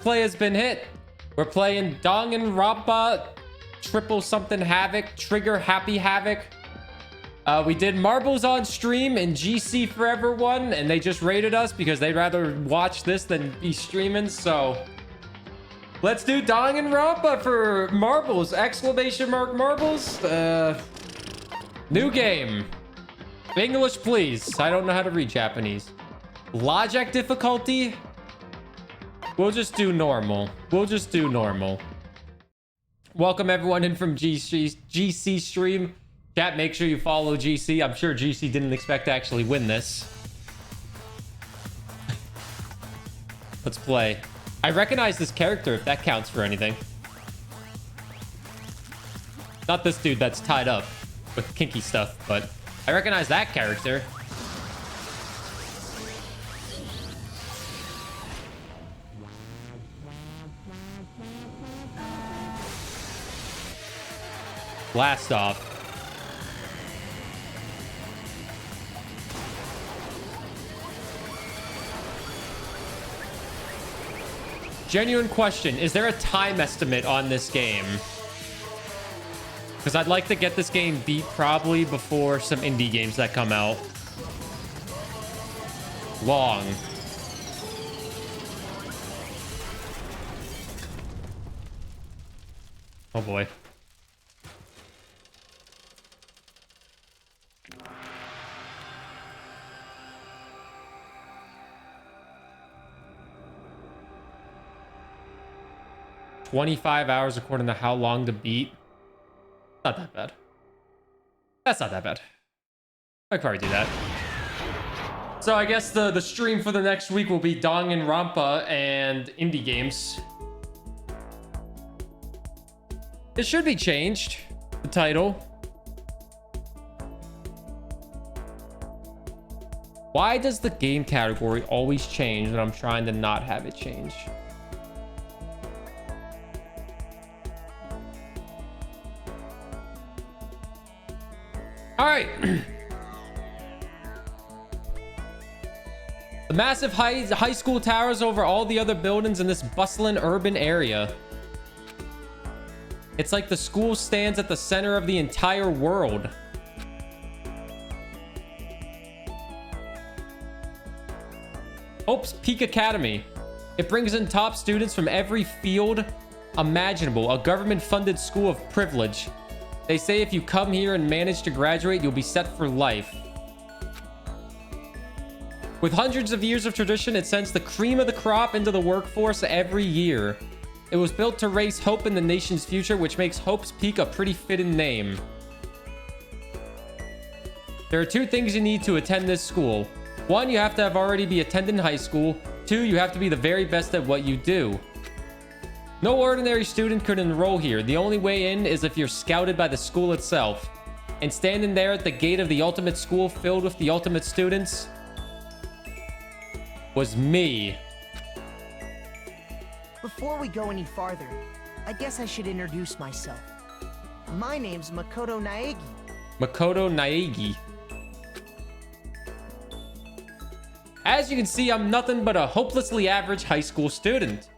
play has been hit. We're playing Danganronpa, triple something Havoc, trigger happy Havoc. We did marbles on stream in GC Forever 1, and they just rated us because they'd rather watch this than be streaming. So let's do Danganronpa for marbles! Exclamation mark marbles. New game. English, please. I don't know how to read Japanese. Logic difficulty. We'll just do normal. We'll just do normal. Welcome everyone in from GC stream. Chat, make sure you follow GC. I'm sure GC didn't expect to actually win this. Let's play. I recognize this character, if that counts for anything. Not this dude that's tied up with kinky stuff, but I recognize that character. Blast off. Genuine question. Is there a time estimate on this game? Because I'd like to get this game beat probably before some indie games that come out. Long. Oh boy. $25 hours according to how long to beat. Not that bad. That's not that bad. I could probably do that. So I guess the stream for the next week will be Danganronpa and indie games. It should be changed, the title. Why does the game category always change when I'm trying to not have it change? All right. The massive high school towers over all the other buildings in this bustling urban area. It's like the school stands at the center of the entire world. Hope's Peak Academy. It brings in top students from every field imaginable. A government-funded school of privilege. They say if you come here and manage to graduate, you'll be set for life. With hundreds of years of tradition, it sends the cream of the crop into the workforce every year. It was built to raise hope in the nation's future, which makes Hope's Peak a pretty fitting name. There are two things you need to attend this school. One, you have to have already be attending high school. Two, you have to be the very best at what you do. No ordinary student could enroll here. The only way in is if you're scouted by the school itself. And standing there at the gate of the ultimate school filled with the ultimate students was me. Before we go any farther, I guess I should introduce myself. My name's Makoto Naegi. Makoto Naegi. As you can see, I'm nothing but a hopelessly average high school student.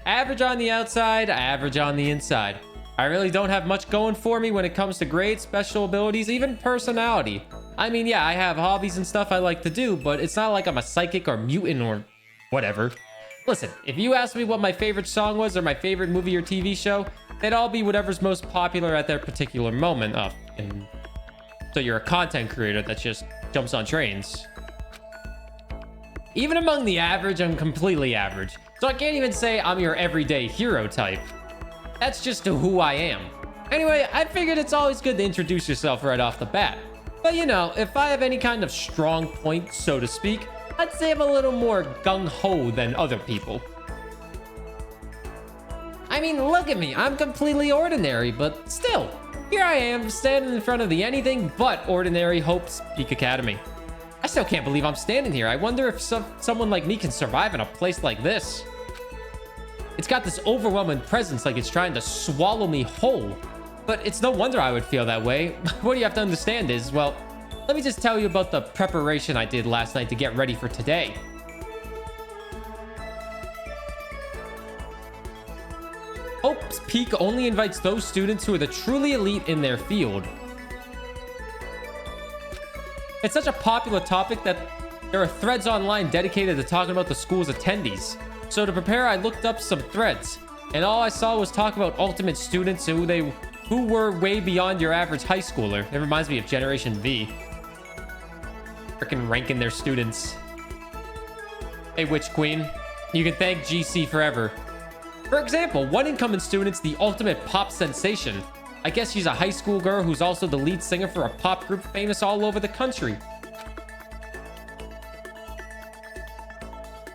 Average on the outside, average on the inside. I really don't have much going for me when it comes to grades, special abilities, even personality. I mean, yeah, I have hobbies and stuff I like to do, but it's not like I'm a psychic or mutant or whatever. Listen, if you asked me what my favorite song was or my favorite movie or TV show, they'd all be whatever's most popular at their particular moment. And so you're a content creator that just jumps on trains. Even among the average, I'm completely average. So I can't even say I'm your everyday hero type. That's just who I am. Anyway, I figured it's always good to introduce yourself right off the bat. But you know, if I have any kind of strong point, so to speak, I'd say I'm a little more gung-ho than other people. I mean, look at me. I'm completely ordinary, but still, here I am standing in front of the anything but ordinary Hope's Peak Academy. I still can't believe I'm standing here. I wonder if someone like me can survive in a place like this. It's got this overwhelming presence, like it's trying to swallow me whole. But it's no wonder I would feel that way. What you have to understand is, well, let me just tell you about the preparation I did last night to get ready for today. Hope's Peak only invites those students who are the truly elite in their field. It's such a popular topic that there are threads online dedicated to talking about the school's attendees. So to prepare, I looked up some threads, and all I saw was talk about ultimate students who were way beyond your average high schooler. It reminds me of Generation V. Freaking ranking their students. Hey, Witch Queen, you can thank GC forever. For example, one incoming student's the ultimate pop sensation. I guess she's a high school girl who's also the lead singer for a pop group famous all over the country.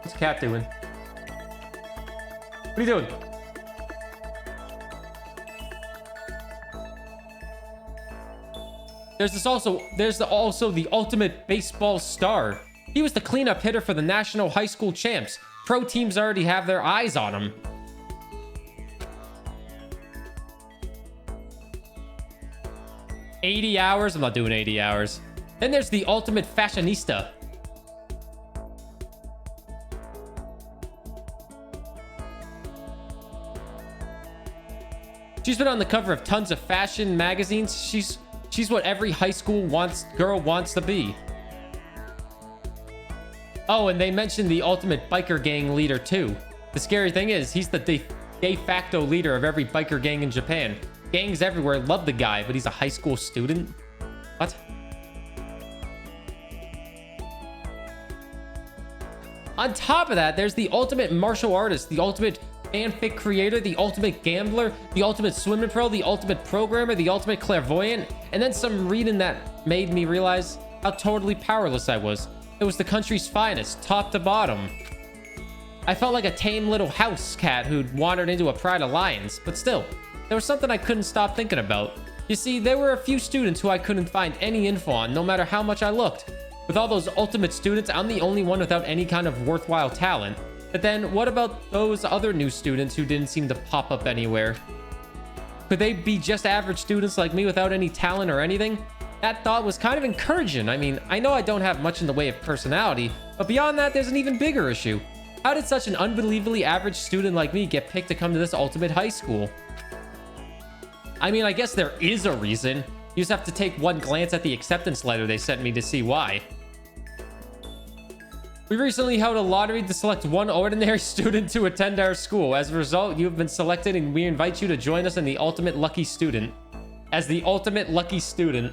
What's Cat doing? What are you doing? There's also the ultimate baseball star. He was the cleanup hitter for the national high school champs. Pro teams already have their eyes on him. $80 hours? I'm not doing 80 hours. Then there's the ultimate fashionista. She's been on the cover of tons of fashion magazines. She's what every high school girl wants to be. Oh, and they mentioned the ultimate biker gang leader too. The scary thing is, he's the de facto leader of every biker gang in Japan. Gangs everywhere love the guy, but he's a high school student? What? On top of that, there's the ultimate martial artist, the ultimate fanfic creator, the ultimate gambler, the ultimate swimming pro, the ultimate programmer, the ultimate clairvoyant, and then some reading that made me realize how totally powerless I was. It was the country's finest, top to bottom. I felt like a tame little house cat who'd wandered into a pride of lions, but still, there was something I couldn't stop thinking about. You see, there were a few students who I couldn't find any info on, no matter how much I looked. With all those ultimate students, I'm the only one without any kind of worthwhile talent. But then, what about those other new students who didn't seem to pop up anywhere? Could they be just average students like me without any talent or anything? That thought was kind of encouraging. I mean, I know I don't have much in the way of personality, but beyond that, there's an even bigger issue. How did such an unbelievably average student like me get picked to come to this ultimate high school? I mean, I guess there is a reason. You just have to take one glance at the acceptance letter they sent me to see why. We recently held a lottery to select one ordinary student to attend our school. As a result, you have been selected and we invite you to join us in the ultimate lucky student. As the ultimate lucky student.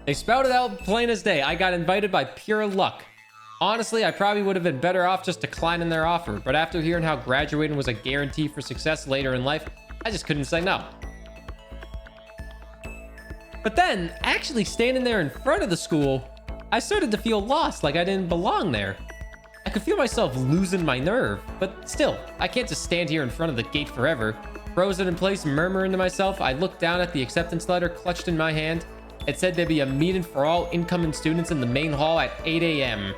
They spelled it out plain as day. I got invited by pure luck. Honestly, I probably would have been better off just declining their offer, but after hearing how graduating was a guarantee for success later in life, I just couldn't say no. But then, actually standing there in front of the school, I started to feel lost, like I didn't belong there. I could feel myself losing my nerve, but still, I can't just stand here in front of the gate forever. Frozen in place, murmuring to myself, I looked down at the acceptance letter clutched in my hand. It said there'd be a meeting for all incoming students in the main hall at 8 a.m.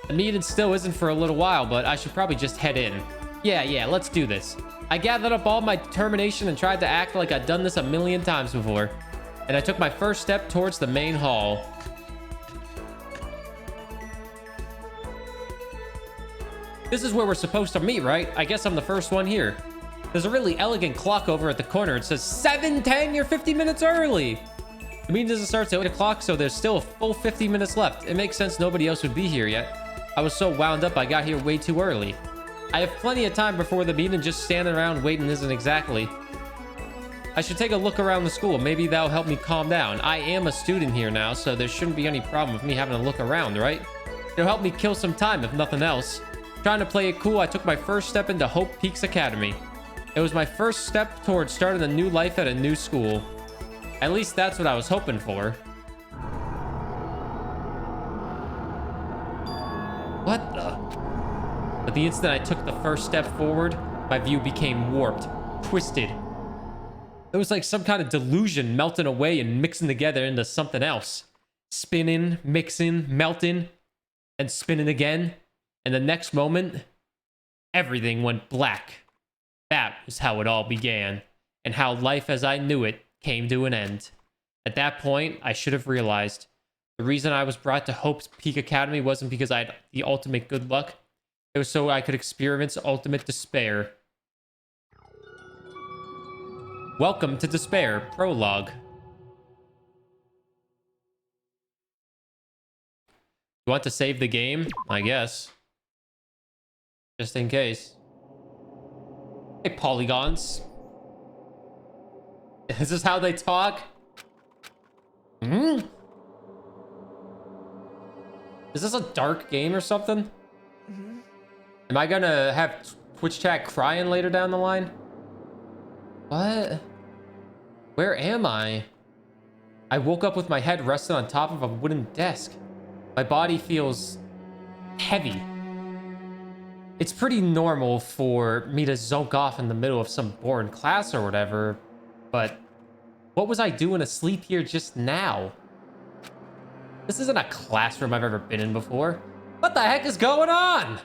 The meeting still isn't for a little while, but I should probably just head in. Yeah, let's do this. I gathered up all my determination and tried to act like I'd done this a million times before. And I took my first step towards the main hall. This is where we're supposed to meet, right? I guess I'm the first one here. There's a really elegant clock over at the corner. It says 7:10, you're 50 minutes early. The meeting doesn't start till 8 o'clock, so there's still a full 50 minutes left. It makes sense nobody else would be here yet. I was so wound up I got here way too early. I have plenty of time before the meeting, just standing around waiting isn't exactly. I should take a look around the school. Maybe that'll help me calm down. I am a student here now, so there shouldn't be any problem with me having a look around, right? It'll help me kill some time, if nothing else. Trying to play it cool, I took my first step into Hope Peaks Academy. It was my first step towards starting a new life at a new school. At least that's what I was hoping for. What the? But the instant I took the first step forward, my view became warped, twisted. It was like some kind of delusion melting away and mixing together into something else. Spinning, mixing, melting, and spinning again. And the next moment, everything went black. That was how it all began, and how life as I knew it came to an end. At that point, I should have realized the reason I was brought to Hope's Peak Academy wasn't because I had the ultimate good luck. It was so I could experience ultimate despair. Welcome to Despair, Prologue. You want to save the game? I guess. Just in case. Hey, polygons. Is this how they talk? Hmm? Is this a dark game or something? Am I gonna have Twitch chat crying later down the line? What? Where am I? I woke up with my head resting on top of a wooden desk. My body feels heavy. It's pretty normal for me to zonk off in the middle of some boring class or whatever, but what was I doing asleep here just now? This isn't a classroom I've ever been in before. What the heck is going on?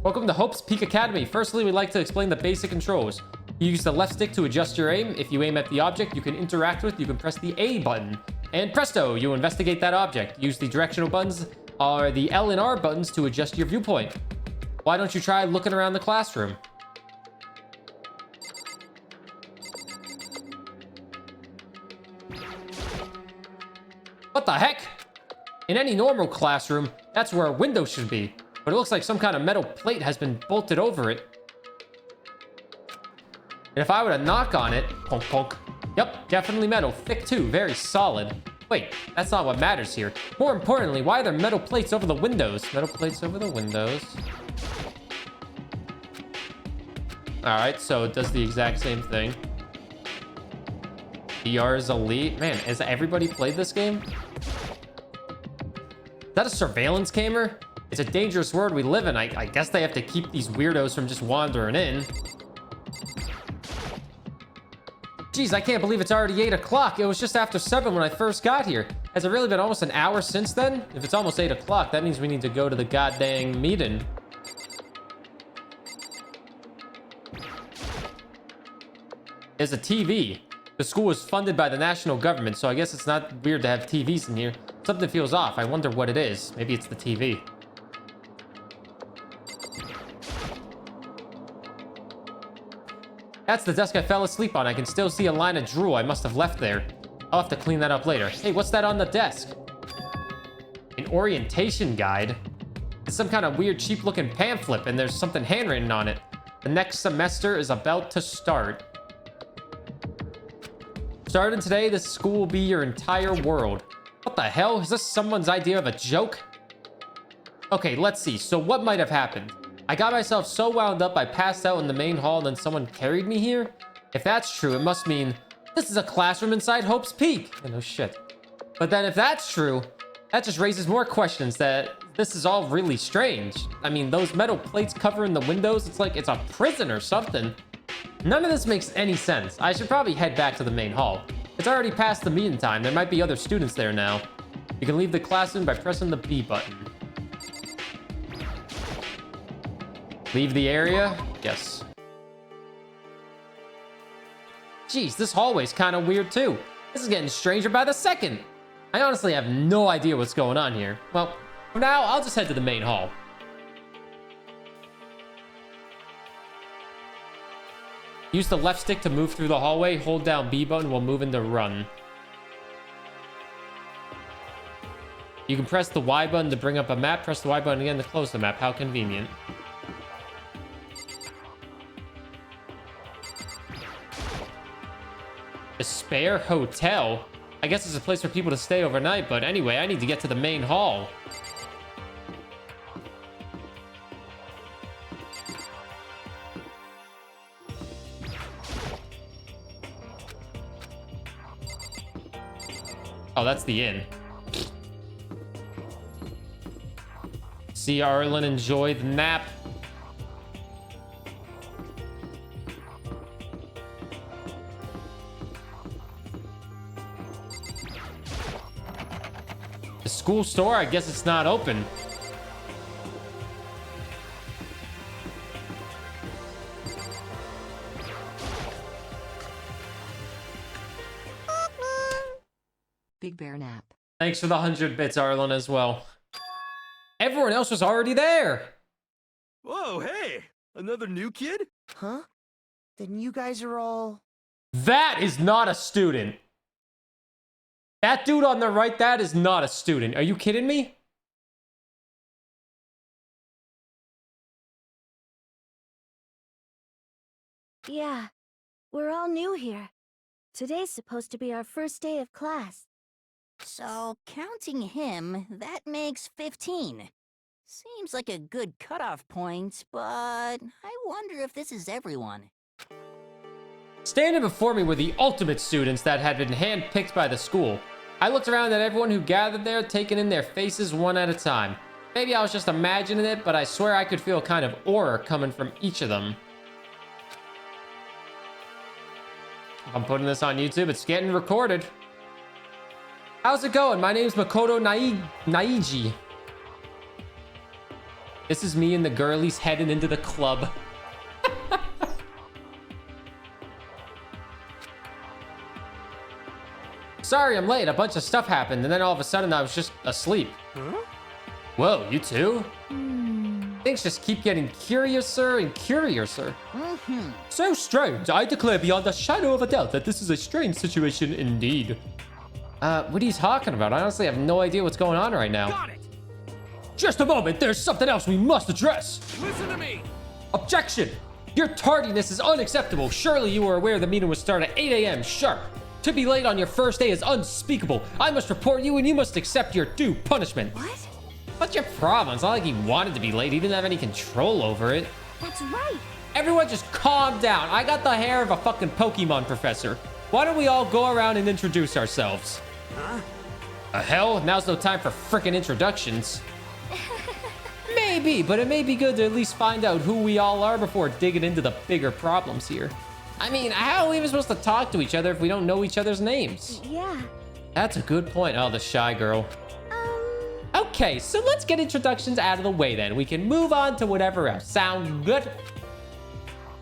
Welcome to Hope's Peak Academy. Firstly, we'd like to explain the basic controls. You use the left stick to adjust your aim. If you aim at the object you can interact with, you can press the A button. And presto, you investigate that object. Use the directional buttons or the L and R buttons to adjust your viewpoint. Why don't you try looking around the classroom? What the heck? In any normal classroom, that's where a window should be. But it looks like some kind of metal plate has been bolted over it. And if I were to knock on it, punk punk. Yep, definitely metal, thick too, very solid. Wait, that's not what matters here. More importantly, why are there metal plates over the windows? Metal plates over the windows. Alright, so it does the exact same thing. VR is elite. Man, has everybody played this game? Is that a surveillance camera? It's a dangerous world we live in. I guess they have to keep these weirdos from just wandering in. Jeez, I can't believe it's already 8 o'clock. It was just after 7 when I first got here. Has it really been almost an hour since then? If it's almost 8 o'clock, that means we need to go to the goddamn meeting. There's a TV. The school is funded by the national government, so I guess it's not weird to have TVs in here. Something feels off. I wonder what it is. Maybe it's the TV. That's the desk I fell asleep on. I can still see a line of drool I must have left there. I'll have to clean that up later. Hey, what's that on the desk? An orientation guide? It's some kind of weird, cheap-looking pamphlet, and there's something handwritten on it. The next semester is about to start. Starting today, this school will be your entire world. What the hell? Is this someone's idea of a joke? Okay, let's see. So what might have happened? I got myself so wound up I passed out in the main hall and then someone carried me here? If that's true, it must mean this is a classroom inside Hope's Peak. Oh, no shit. But then if that's true, that just raises more questions that this is all really strange. I mean, those metal plates covering the windows, it's like it's a prison or something. None of this makes any sense. I should probably head back to the main hall. It's already past the meeting time. There might be other students there now. You can leave the classroom by pressing the B button. Leave the area? Yes. Jeez, this hallway's kind of weird too. This is getting stranger by the second. I honestly have no idea what's going on here. Well, for now, I'll just head to the main hall. Use the left stick to move through the hallway. Hold down B button while moving to run. You can press the Y button to bring up a map. Press the Y button again to close the map. How convenient. Despair Hotel? I guess it's a place for people to stay overnight, but anyway, I need to get to the main hall. Oh, that's the inn. See Arlen enjoy the nap. The school store? I guess it's not open. Big nap. Thanks for the 100 bits, Arlen, as well. Everyone else was already there. Whoa, hey! Another new kid? Huh? Then you guys are all... That is not a student. That dude on the right, that is not a student. Are you kidding me? Yeah, we're all new here. Today's supposed to be our first day of class. So, counting him, that makes 15. Seems like a good cutoff point, but I wonder if this is everyone. Standing before me were the ultimate students that had been handpicked by the school. I looked around at everyone who gathered there, taking in their faces one at a time. Maybe I was just imagining it, but I swear I could feel a kind of aura coming from each of them. If I'm putting this on YouTube, it's getting recorded. How's it going? My name's Makoto Naiji. This is me and the girlies heading into the club. Sorry, I'm late. A bunch of stuff happened, and then all of a sudden I was just asleep. Huh? Whoa, you too? Things just keep getting curiouser and curiouser. So strange. I declare beyond a shadow of a doubt that this is a strange situation indeed. What are you talking about? I honestly have no idea what's going on right now. Got it! Just a moment. There's something else we must address. Listen to me! Objection! Your tardiness is unacceptable. Surely you were aware the meeting would start at 8 a.m. sharp. To be late on your first day is unspeakable. I must report you and you must accept your due punishment. What? What's your problem? It's not like he wanted to be late. He didn't have any control over it. That's right. Everyone just calm down. I got the hair of a fucking Pokemon professor. Why don't we all go around and introduce ourselves? Huh? Hell, now's no time for frickin' introductions. Maybe, but it may be good to at least find out who we all are before digging into the bigger problems here. I mean, how are we even supposed to talk to each other if we don't know each other's names? Yeah. That's a good point. Oh, the shy girl. Okay, so let's get introductions out of the way then. We can move on to whatever else. Sound good?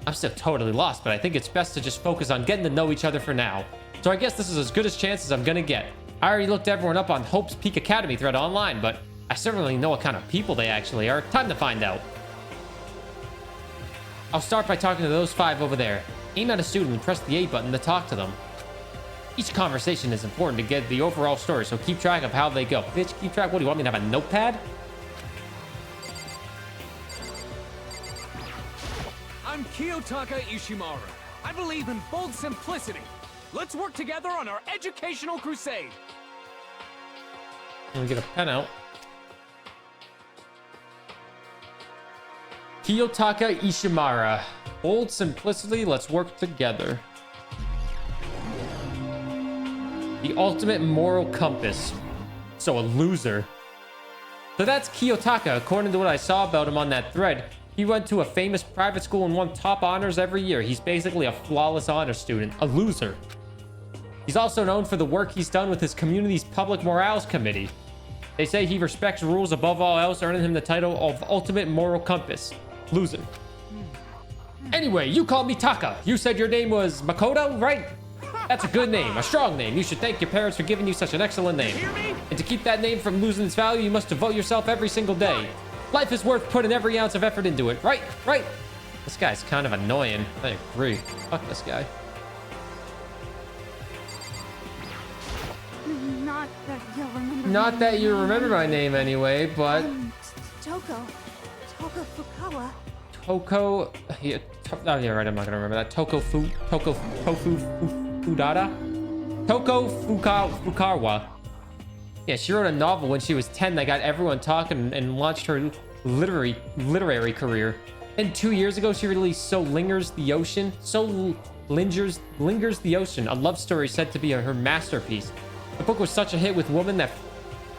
I'm still totally lost, but I think it's best to just focus on getting to know each other for now. So I guess this is as good a chance as I'm gonna get. I already looked everyone up on Hope's Peak Academy thread online, but I certainly know what kind of people they actually are. Time to find out. I'll start by talking to those 5 over there. Aim at a student and press the A button to talk to them. Each conversation is important to get the overall story, so keep track of how they go. Bitch, keep track? What, do you want me to have a notepad? I'm Kazutaka Ishimura. I believe in bold simplicity. Let's work together on our educational crusade. Let me get a pen out. Kazutaka Ishimura. Bold simplicity, let's work together. The ultimate moral compass. So a loser. So that's Kazutaka. According to what I saw about him on that thread, he went to a famous private school and won top honors every year. He's basically a flawless honor student. A loser. He's also known for the work he's done with his community's public morals committee. They say he respects rules above all else, earning him the title of ultimate moral compass. Loser. Anyway, you called me Taka. You said your name was Makoto, right? That's a good name, a strong name. You should thank your parents for giving you such an excellent name. And to keep that name from losing its value, you must devote yourself every single day. Life is worth putting every ounce of effort into it, right? Right? This guy's kind of annoying. I agree. Fuck this guy. Not that you'll remember. Not that you remember my name anyway, but... Toko Fukawa. Toko... Yeah, oh, yeah, right, I'm not gonna remember that. Tofu Fudada? Toko Fukawa. Yeah, she wrote a novel when she was 10 that got everyone talking and launched her literary career. And 2 years ago, she released So Lingers the Ocean, the Ocean, a love story said to be her masterpiece. The book was such a hit with women that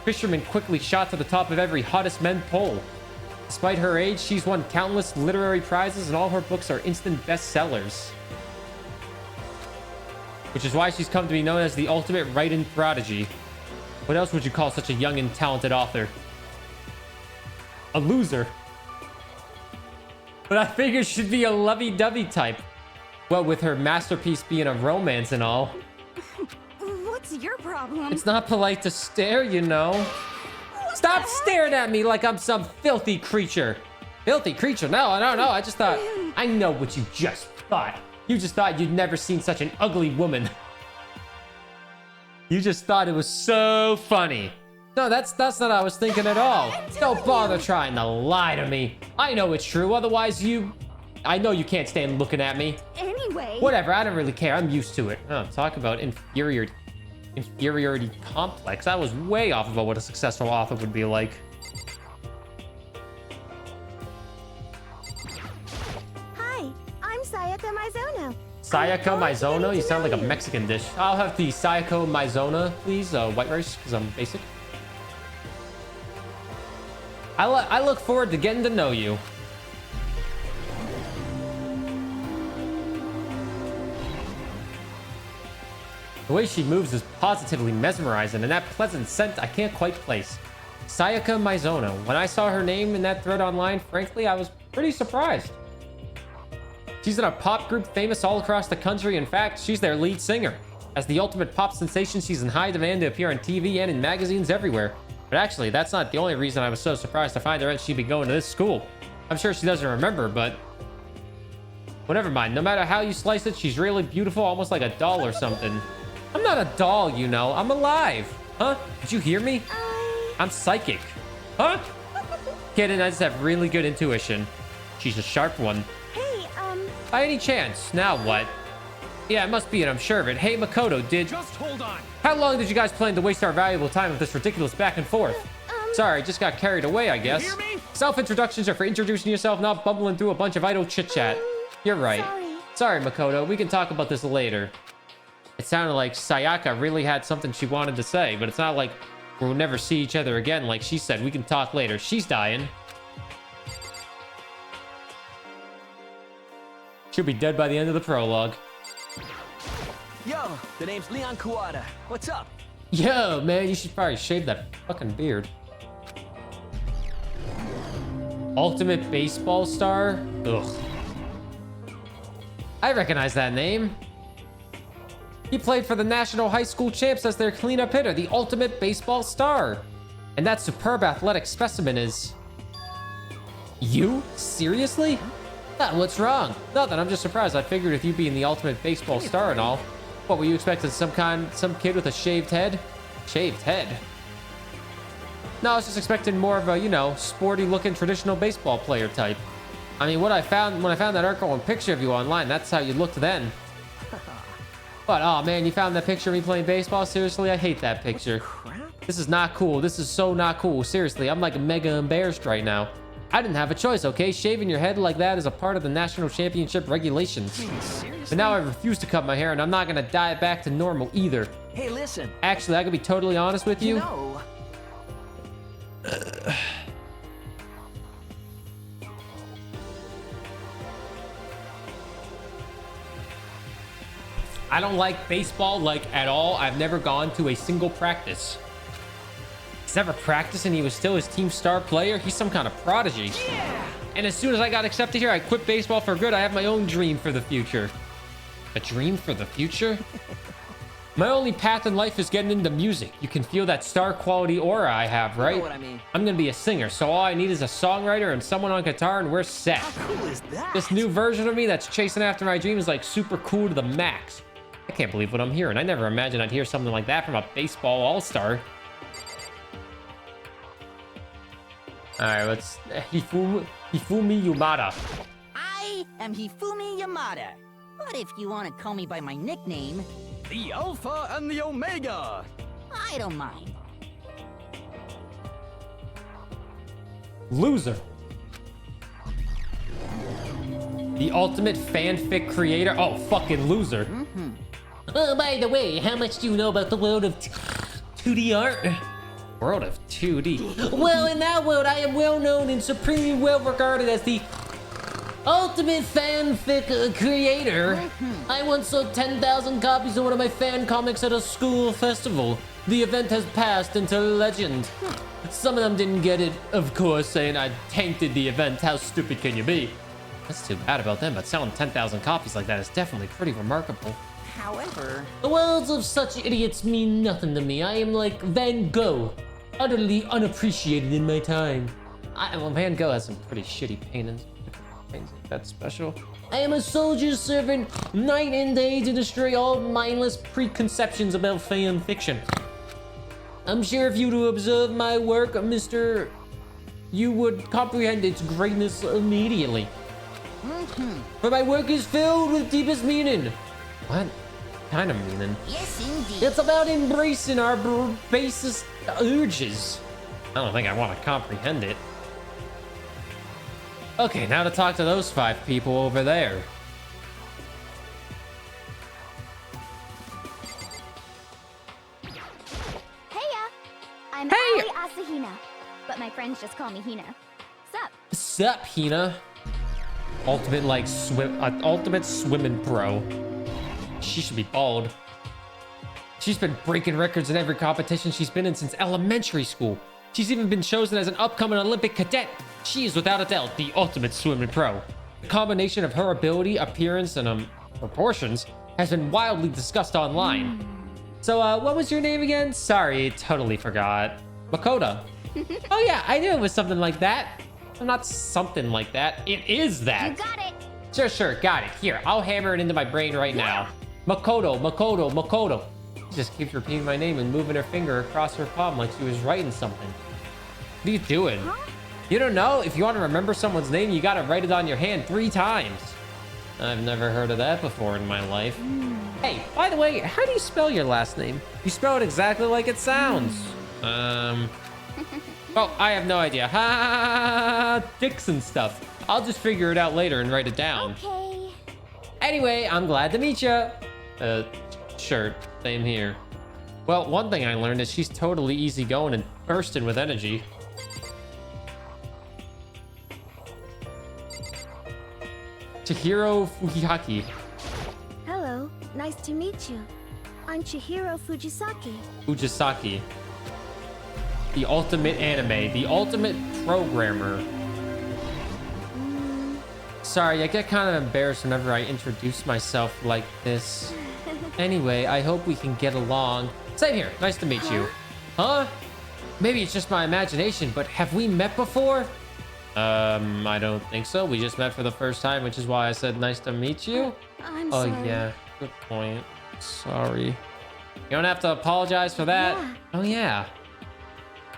fishermen quickly shot to the top of every hottest men poll. Despite her age, she's won countless literary prizes and all her books are instant bestsellers. Which is why she's come to be known as the ultimate writing prodigy. What else would you call such a young and talented author? A loser. But I figured she'd be a lovey-dovey type. Well, with her masterpiece being a romance and all. What's your problem? It's not polite to stare, you know. Stop staring at me like I'm some filthy creature. Filthy creature? No, I just thought... I know what you just thought. You just thought you'd never seen such an ugly woman. You just thought it was so funny. No, that's not what I was thinking at all. Don't bother trying to lie to me. I know it's true, otherwise I know you can't stand looking at me. Anyway. Whatever, I don't really care. I'm used to it. Oh, talk about inferiority complex. I was way off about what a successful author would be like. Hi, I'm Sayaka Mizono. Sayaka Mizono? You sound like a Mexican dish. I'll have the Sayako Mizona, please. White rice, because I'm basic. I look forward to getting to know you. The way she moves is positively mesmerizing, and that pleasant scent I can't quite place. Sayaka Mizono. When I saw her name in that thread online, frankly, I was pretty surprised. She's in a pop group famous all across the country. In fact, she's their lead singer. As the ultimate pop sensation, she's in high demand to appear on TV and in magazines everywhere. But actually, that's not the only reason I was so surprised to find her out she'd be going to this school. I'm sure she doesn't remember, but... well, never mind. No matter how you slice it, she's really beautiful, almost like a doll or something. I'm not a doll, you know. I'm alive. Huh? Did you hear me? I'm psychic. Huh? Kidding, I just have really good intuition. She's a sharp one. Hey, By any chance, now what? Yeah, it must be it, I'm sure of it. Hey, Makoto, Just hold on. how long did you guys plan to waste our valuable time with this ridiculous back and forth? Sorry, just got carried away, I guess. hear me? Self-introductions are for introducing yourself, not bumbling through a bunch of idle chit-chat. You're right. Sorry, Makoto, we can talk about this later. It sounded like Sayaka really had something she wanted to say, but it's not like we'll never see each other again. Like she said, we can talk later. She's dying. She'll be dead by the end of the prologue. Yo, the name's Leon Kawada. What's up? Yo, man, you should probably shave that fucking beard. Ultimate baseball star? Ugh. I recognize that name. He played for the National High School Champs as their cleanup hitter, the ultimate baseball star. And that superb athletic specimen is... you? Seriously? What's wrong? Nothing, I'm just surprised. I figured with you being the ultimate baseball star and all. What, were you expecting some kid with a shaved head? Shaved head? No, I was just expecting more of a, you know, sporty looking traditional baseball player type. I mean, when I found that article and picture of you online, that's how you looked then. But, oh man, you found that picture of me playing baseball? Seriously, I hate that picture. This is not cool. This is so not cool. Seriously, I'm like mega embarrassed right now. I didn't have a choice, okay? Shaving your head like that is a part of the national championship regulations. But now I refuse to cut my hair, and I'm not gonna dye it back to normal either. Hey, listen. Actually, I can be totally honest with you. No. I don't like baseball, like, at all. I've never gone to a single practice. He's never practiced and he was still his team star player. He's some kind of prodigy. Yeah. And as soon as I got accepted here, I quit baseball for good. I have my own dream for the future. A dream for the future? My only path in life is getting into music. You can feel that star quality aura I have, right? You know what I mean. I'm gonna be a singer, so all I need is a songwriter and someone on guitar and we're set. How cool is that? This new version of me that's chasing after my dream is like super cool to the max. I can't believe what I'm hearing. I never imagined I'd hear something like that from a baseball all-star. Alright, let's... Hifumi Yamada. I am Hifumi Yamada. But if you want to call me by my nickname, The Alpha and the Omega. I don't mind. Loser. The ultimate fanfic creator. Oh, fucking loser. Oh, by the way, how much do you know about the world of 2D art? World of 2D. Well, in that world, I am well known and supremely well regarded as the ultimate fanfic creator. I once sold 10,000 copies of one of my fan comics at a school festival. The event has passed into legend. Some of them didn't get it, of course, saying I tainted the event. How stupid can you be? That's too bad about them, but selling 10,000 copies like that is definitely pretty remarkable. However, The words of such idiots mean nothing to me. I am like Van Gogh, utterly unappreciated in my time. Well, Van Gogh has some pretty shitty paintings. That's special. I am a soldier's servant, night and day, to destroy all mindless preconceptions about fan fiction. I'm sure if you were to observe my work, Mr. You would comprehend its greatness immediately. For my work is filled with deepest meaning. What kind of meaning? yes indeed. It's about embracing our basest urges. I don't think I want to comprehend it. Okay, now to talk to those 5 people over there. Heya! I'm Hey! Ali Asahina, but my friends just call me Hina. Sup? Sup, Hina? Ultimate, like, ultimate swimming pro. She should be bald. She's been breaking records in every competition she's been in since elementary school. She's even been chosen as an upcoming Olympic cadet. She is without a doubt the ultimate swimming pro. The combination of her ability, appearance, and proportions has been wildly discussed online. So, what was your name again? Sorry, totally forgot. Makoto. Oh yeah, I knew it was something like that. Not something like that. It is that. You got it! Sure, got it. Here, I'll hammer it into my brain right now. Makoto, Makoto, Makoto. She just keeps repeating my name and moving her finger across her palm like she was writing something. What are you doing? Huh? You don't know? If you want to remember someone's name, you gotta write it on your hand 3 times. I've never heard of that before in my life. Hey, by the way, how do you spell your last name? You spell it exactly like it sounds. Well, I have no idea. Ha, Dixon stuff. I'll just figure it out later and write it down. Okay. Anyway, I'm glad to meet you. Sure, same here. Well, one thing I learned is she's totally easygoing and bursting with energy. Chihiro Fujihaki. Hello, nice to meet you. I'm Chihiro Fujisaki. Fujisaki. The ultimate anime, the ultimate programmer. Sorry, I get kind of embarrassed whenever I introduce myself like this. Anyway, I hope we can get along. Same here, nice to meet you. Huh? Maybe it's just my imagination, but have we met before? I don't think so. We just met for the first time, which is why I said nice to meet you. I'm Oh sorry. yeah, good point. Sorry. You don't have to apologize for that. Yeah. Oh yeah.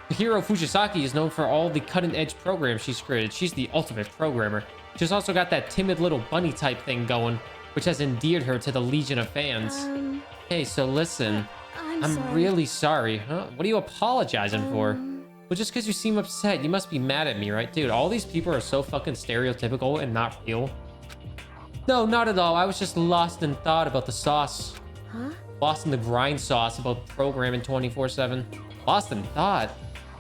Hiro Fujisaki is known for all the cutting-edge programs she's created. She's the ultimate programmer. She's also got that timid little bunny type thing going, which has endeared her to the legion of fans. Hey, so listen. I'm sorry. really sorry. Huh? What are you apologizing for? Well, just because you seem upset, you must be mad at me, right? Dude, all these people are so fucking stereotypical and not real. No, not at all. I was just lost in thought about the sauce. Huh? Lost in the grind sauce about programming 24/7. Lost in thought?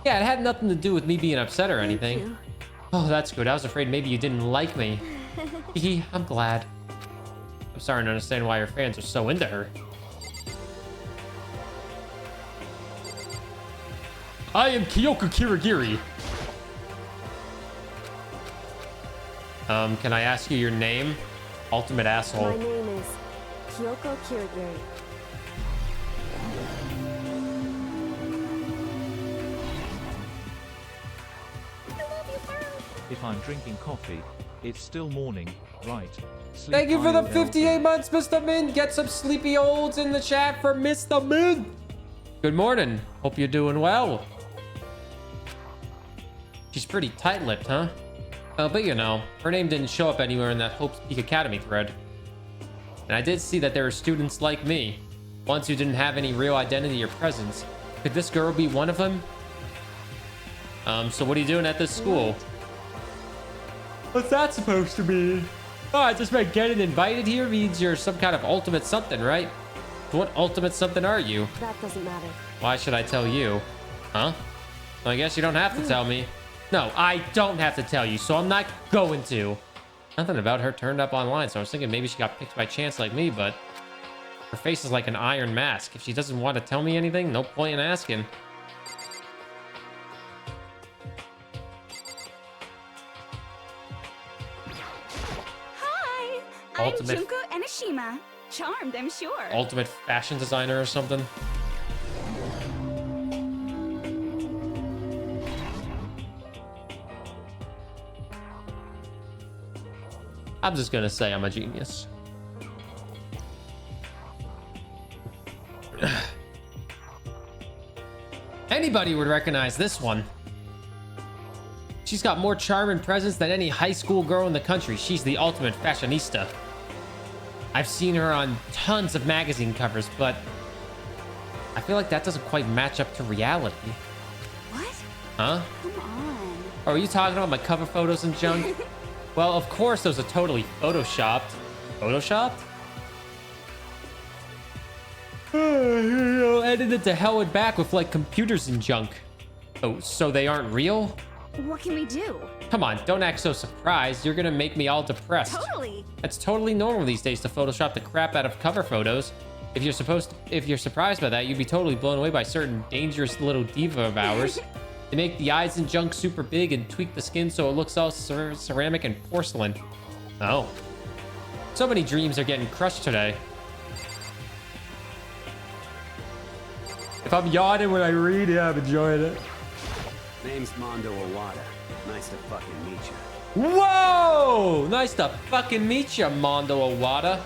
Yeah, it had nothing to do with me being upset or anything. you. Oh, that's good. I was afraid maybe you didn't like me. Hee, I'm glad. I'm starting to understand why your fans are so into her. I am Kyoku Kirigiri. Can I ask you your name? Ultimate asshole. My name is Kyoko Kirigiri. If I'm drinking coffee, it's still morning, right? Sleep Thank you for the IOL. 58 months, Mr. Min. Get some sleepy olds in the chat for Mr. Min. Good morning. Hope you're doing well. She's pretty tight-lipped, huh? But you know, her name didn't show up anywhere in that Hope's Peak Academy thread. And I did see that there are students like me, ones who didn't have any real identity or presence. Could this girl be one of them? So what are you doing at this school? What's that supposed to mean? Oh, I just meant getting invited here means you're some kind of ultimate something, right? What ultimate something are you? That doesn't matter. Why should I tell you? Huh? Well, I guess you don't have to tell me. No, I don't have to tell you, so I'm not going to. Nothing about her turned up online, so I was thinking maybe she got picked by chance like me, but her face is like an iron mask. If she doesn't want to tell me anything, no point in asking. Hi, Ultimate- I'm Junko Enoshima. Charmed, I'm sure. Ultimate fashion designer or something. I'm just gonna say I'm a genius. Anybody would recognize this one. She's got more charm and presence than any high school girl in the country. She's the ultimate fashionista. I've seen her on tons of magazine covers, but I feel like that doesn't quite match up to reality. What? Huh? Come on. Oh, are you talking about my cover photos and junk? Well, of course those are totally photoshopped. Photoshopped? Edited to hell and back with like computers and junk. Oh, so they aren't real? What can we do? Come on, don't act so surprised. You're gonna make me all depressed. Totally. It's totally normal these days to Photoshop the crap out of cover photos. If you're surprised by that, you'd be totally blown away by certain dangerous little diva of ours. They make the eyes and junk super big and tweak the skin so it looks all ceramic and porcelain. Oh. So many dreams are getting crushed today. If I'm yawning when I read, yeah, I'm enjoying it. Name's Mondo Owada. Nice to fucking meet you. Whoa! Nice to fucking meet you, Mondo Owada.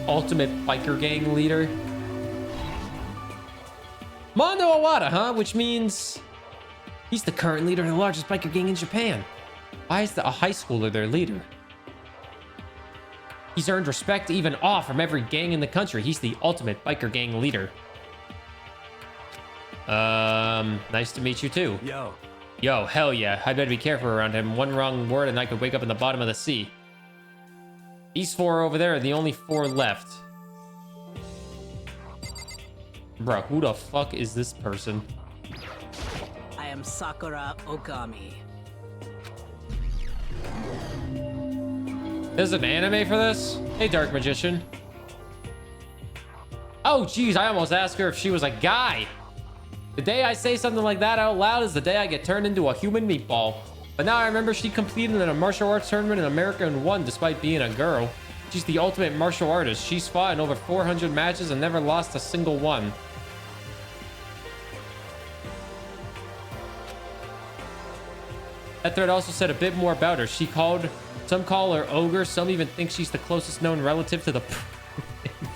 Ultimate biker gang leader. Mondo Owada, huh? Which means he's the current leader of the largest biker gang in Japan. Why is a high schooler their leader? He's earned respect even awe from every gang in the country. He's the ultimate biker gang leader. Nice to meet you too. Yo, hell yeah. I better be careful around him. One wrong word and I could wake up in the bottom of the sea. These 4 over there are the only 4 left. Bro, who the fuck is this person? I am Sakura Okami. There's an anime for this? Hey, Dark Magician. Oh, geez, I almost asked her if she was a guy. The day I say something like that out loud is the day I get turned into a human meatball. But now I remember she competed in a martial arts tournament in America and won despite being a girl. She's the ultimate martial artist. She's fought in over 400 matches and never lost a single one. That thread also said a bit more about her. Some call her ogre. Some even think she's the closest known relative to the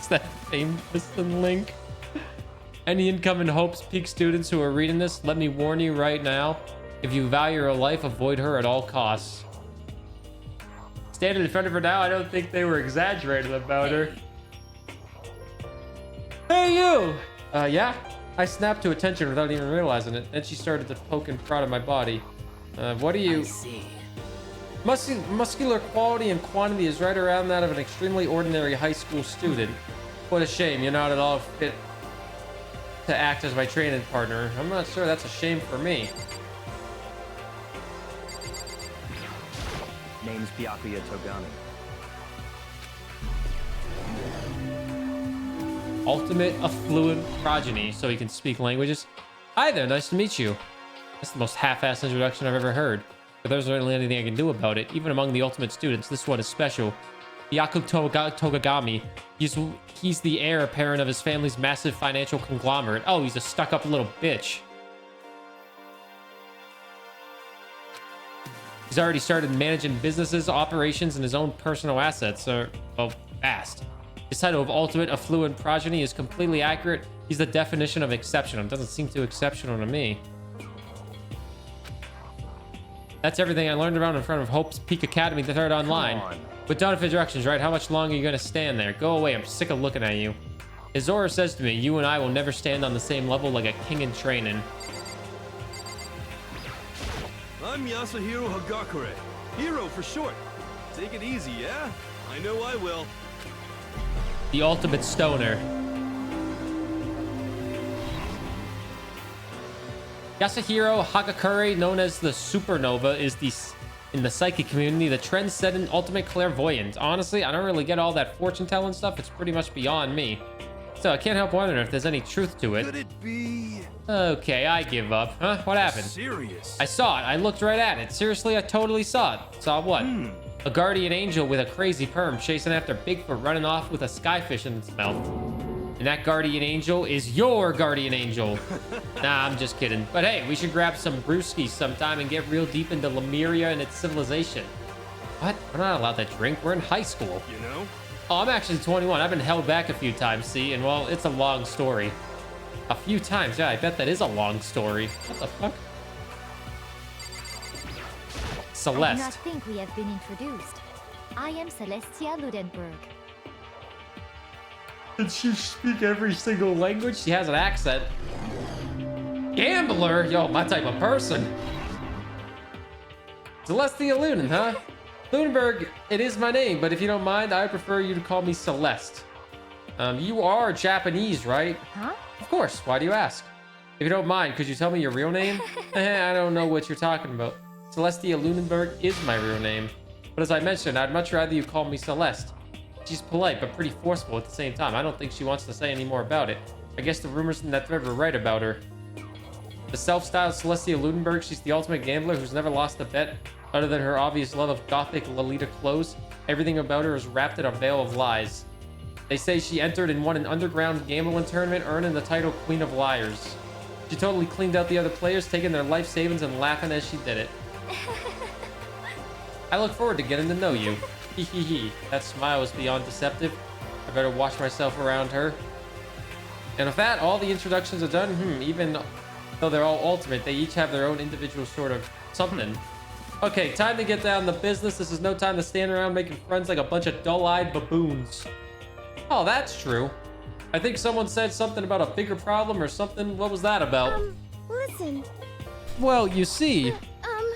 is that famous in Link. Any incoming Hopes Peak students who are reading this, let me warn you right now. If you value your life, avoid her at all costs. Standing in front of her now, I don't think they were exaggerating about her. Hey, you! Yeah? I snapped to attention without even realizing it. Then she started to poke and prod at my body. What do you... I see. Muscular quality and quantity is right around that of an extremely ordinary high school student. What a shame, you're not at all fit to act as my training partner. I'm not sure that's a shame for me. Name's Byakuya Togami. Ultimate affluent progeny, so he can speak languages. Hi there, nice to meet you. That's the most half-assed introduction I've ever heard. But there's really anything I can do about it. Even among the ultimate students, this one is special. Togami. He's the heir apparent of his family's massive financial conglomerate. Oh, he's a stuck-up little bitch. He's already started managing businesses, operations, and his own personal assets. Well, fast. His title of ultimate affluent progeny is completely accurate. He's the definition of exceptional. It doesn't seem too exceptional to me. That's everything I learned around in front of Hope's Peak Academy, the third online. With done for directions, right? How much longer are you gonna stand there? Go away, I'm sick of looking at you. Izora says to me, you and I will never stand on the same level like a king in training. I'm Yasuhiro Hagakure. Hero for short. Take it easy, yeah? I know I will. The ultimate stoner. Yasuhiro Hagakure, known as the Supernova, is in the psychic community, the trend-setting ultimate clairvoyant. Honestly, I don't really get all that fortune-telling stuff. It's pretty much beyond me. So I can't help wondering if there's any truth to it. Could it be... Okay, I give up. Huh? What happened? Serious? I saw it. I looked right at it. Seriously, I totally saw it. Saw what? A guardian angel with a crazy perm chasing after Bigfoot running off with a skyfish in its mouth. And that guardian angel is your guardian angel. Nah, I'm just kidding. But hey, we should grab some brewskis sometime and get real deep into Lemuria and its civilization. What? We're not allowed to drink. We're in high school. You know? Oh, I'm actually 21. I've been held back a few times, see? And well, it's a long story. A few times. Yeah, I bet that is a long story. What the fuck? Celeste. I do not think we have been introduced. I am Celestia Ludenberg. Did she speak every single language? She has an accent. Gambler? Yo, my type of person. Celestia Luden, huh? Ludenberg, it is my name, but if you don't mind, I prefer you to call me Celeste. You are Japanese, right? Huh? Of course. Why do you ask? If you don't mind, could you tell me your real name? I don't know what you're talking about. Celestia Ludenberg is my real name. But as I mentioned, I'd much rather you call me Celeste. She's polite, but pretty forceful at the same time. I don't think she wants to say any more about it. I guess the rumors in that thread were right about her. The self-styled Celestia Ludenberg, she's the ultimate gambler who's never lost a bet. Other than her obvious love of gothic Lolita clothes, everything about her is wrapped in a veil of lies. They say she entered and won an underground gambling tournament, earning the title Queen of Liars. She totally cleaned out the other players, taking their life savings and laughing as she did it. I look forward to getting to know you. Hee. That smile was beyond deceptive. I better watch myself around her. And with that, all the introductions are done. Even though they're all ultimate, they each have their own individual sort of something. Okay, time to get down to business. This is no time to stand around making friends like a bunch of dull-eyed baboons. Oh, that's true. I think someone said something about a bigger problem or something. What was that about? Listen. Well, you see,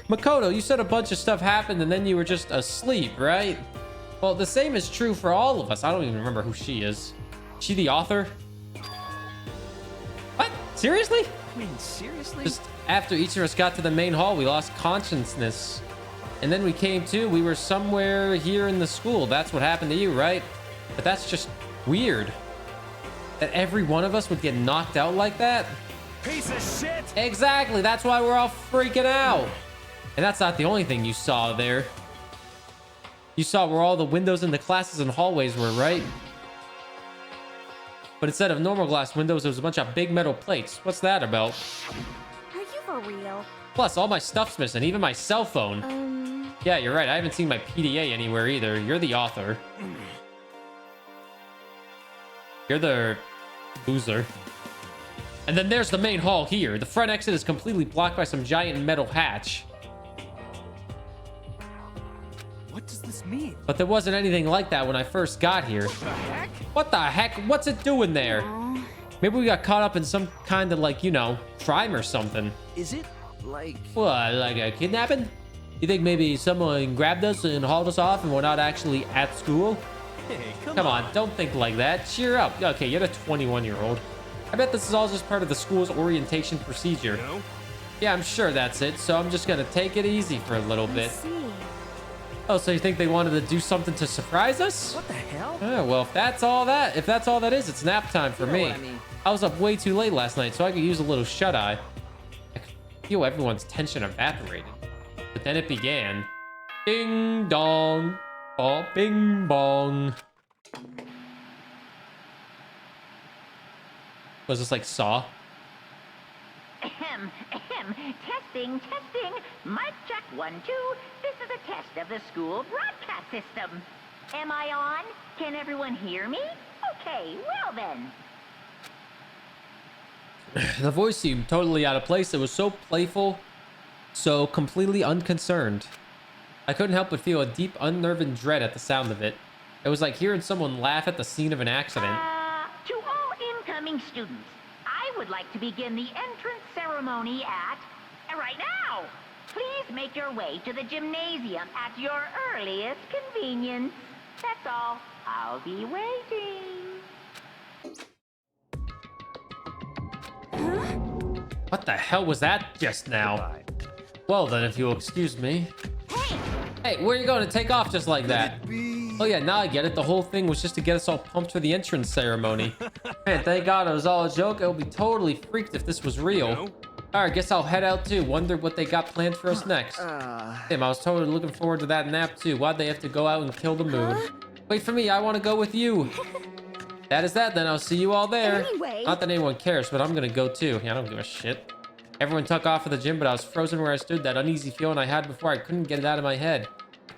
Makoto, you said a bunch of stuff happened and then you were just asleep, right? Well, the same is true for all of us. I don't even remember who she is. She the author? What? Seriously? I mean, seriously? Just after each of us got to the main hall, we lost consciousness. And then we came to, we were somewhere here in the school. That's what happened to you, right? But that's just weird. That every one of us would get knocked out like that? Piece of shit! Exactly, that's why we're all freaking out. And that's not the only thing you saw there. You saw where all the windows in the classes and hallways were, right? But instead of normal glass windows, there was a bunch of big metal plates. What's that about? Are you for real? Plus, all my stuff's missing, even my cell phone. Yeah, you're right. I haven't seen my PDA anywhere either. You're the author. You're the loser. And then there's the main hall here. The front exit is completely blocked by some giant metal hatch. What does this mean? But there wasn't anything like that when I first got here. What the heck? What the heck? What's it doing there? Maybe we got caught up in some kind of, like, you know, crime or something. Is it like... What, like a kidnapping? You think maybe someone grabbed us and hauled us off and we're not actually at school? Hey, Come on, don't think like that. Cheer up. Okay, you're the 21-year-old. I bet this is all just part of the school's orientation procedure. No? Yeah, I'm sure that's it. So I'm just gonna take it easy for a little bit. See. Oh, so you think they wanted to do something to surprise us? What the hell? Oh, well, if that's all that is, it's nap time for You know me. what I mean. I was up way too late last night, so I could use a little shut-eye. I could feel everyone's tension evaporated. But then it began. Ding dong. Oh, bing bong. Was this like Saw? Ahem, ahem. Testing, testing. Mic check 1, 2. This is a test of the school broadcast system. Am I on? Can everyone hear me? Okay, well then. The voice seemed totally out of place. It was so playful, so completely unconcerned. I couldn't help but feel a deep, unnerving dread at the sound of it. It was like hearing someone laugh at the scene of an accident. To all incoming students, I would like to begin the entrance ceremony at... right now! Please make your way to the gymnasium at your earliest convenience. That's all. I'll be waiting. What the hell was that just now? Well then, if you'll excuse me. Hey, where are you going to take off just like that? Oh yeah, now I get it. The whole thing was just to get us all pumped for the entrance ceremony. Man, thank God it was all a joke. I would be totally freaked if this was real. All right, guess I'll head out too. Wonder what they got planned for us next. Damn, I was totally looking forward to that nap too. Why'd they have to go out and kill the moon? Wait for me, I want to go with you. That is that, then I'll see you all there. Anyway. Not that anyone cares, but I'm gonna go too. Yeah, I don't give a shit. Everyone took off for the gym, but I was frozen where I stood. That uneasy feeling I had before, I couldn't get it out of my head.